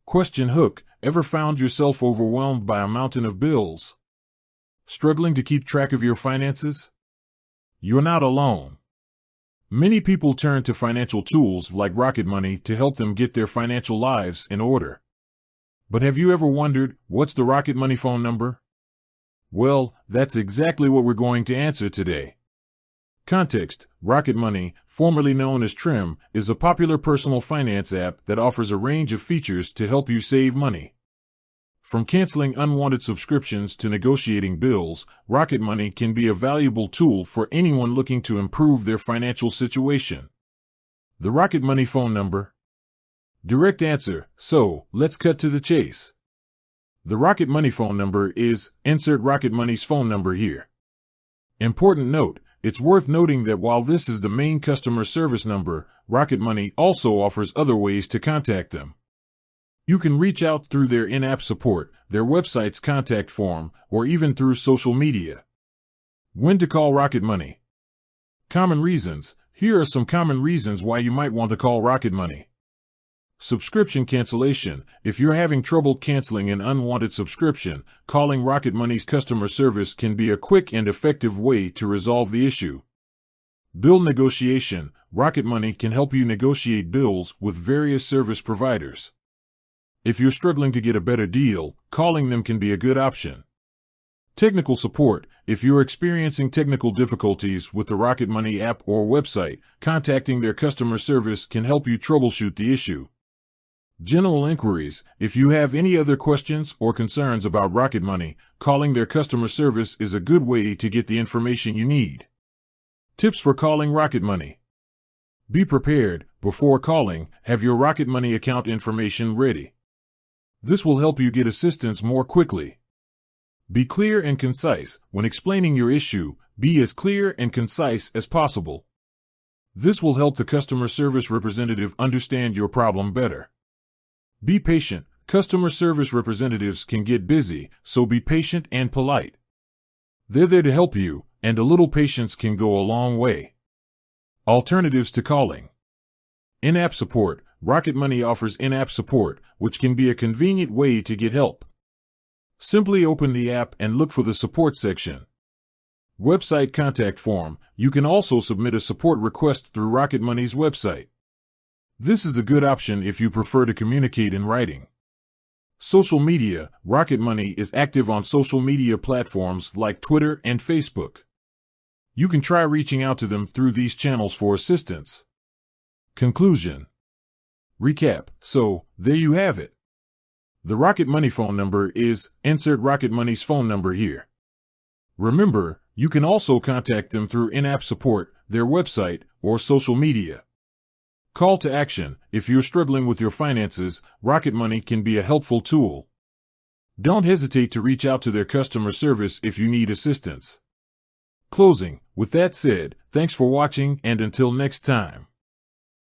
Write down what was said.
Question hook: ever found yourself overwhelmed by a mountain of bills? Struggling to keep track of your finances? You're not alone. Many people turn to financial tools like Rocket Money to help them get their financial lives in order. But have you ever wondered, what's the Rocket Money phone number? Well, that's exactly what we're going to answer today. Context: Rocket Money, formerly known as Trim, is a popular personal finance app that offers a range of features to help you save money. From canceling unwanted subscriptions to negotiating bills, Rocket Money can be a valuable tool for anyone looking to improve their financial situation. The Rocket Money phone number? Direct answer: so, let's cut to the chase. The Rocket Money phone number is, insert Rocket Money's phone number here. Important note: it's worth noting that while this is the main customer service number, Rocket Money also offers other ways to contact them. You can reach out through their in-app support, their website's contact form, or even through social media. When to call Rocket Money? Common reasons. Here are some common reasons why you might want to call Rocket Money. Subscription cancellation. If you're having trouble canceling an unwanted subscription, calling Rocket Money's customer service can be a quick and effective way to resolve the issue. Bill negotiation. Rocket Money can help you negotiate bills with various service providers. If you're struggling to get a better deal, calling them can be a good option. Technical support. If you're experiencing technical difficulties with the Rocket Money app or website, contacting their customer service can help you troubleshoot the issue. General inquiries. If you have any other questions or concerns about Rocket Money, calling their customer service is a good way to get the information you need. Tips for calling Rocket Money. Be prepared. Before calling, have your Rocket Money account information ready. This will help you get assistance more quickly. Be clear and concise. When explaining your issue, be as clear and concise as possible. This will help the customer service representative understand your problem better. Be patient. Customer service representatives can get busy, so be patient and polite. They're there to help you, and a little patience can go a long way. Alternatives to calling. In-app support. Rocket Money offers in-app support, which can be a convenient way to get help. Simply open the app and look for the support section. Website contact form. You can also submit a support request through Rocket Money's website. This is a good option if you prefer to communicate in writing. Social media. Rocket Money is active on social media platforms like Twitter and Facebook. You can try reaching out to them through these channels for assistance. Conclusion. Recap. So, there you have it. The Rocket Money phone number is, insert Rocket Money's phone number here. Remember, you can also contact them through in-app support, their website, or social media. Call to action. If you're struggling with your finances, Rocket Money can be a helpful tool. Don't hesitate to reach out to their customer service if you need assistance. Closing. With that said, thanks for watching, and until next time.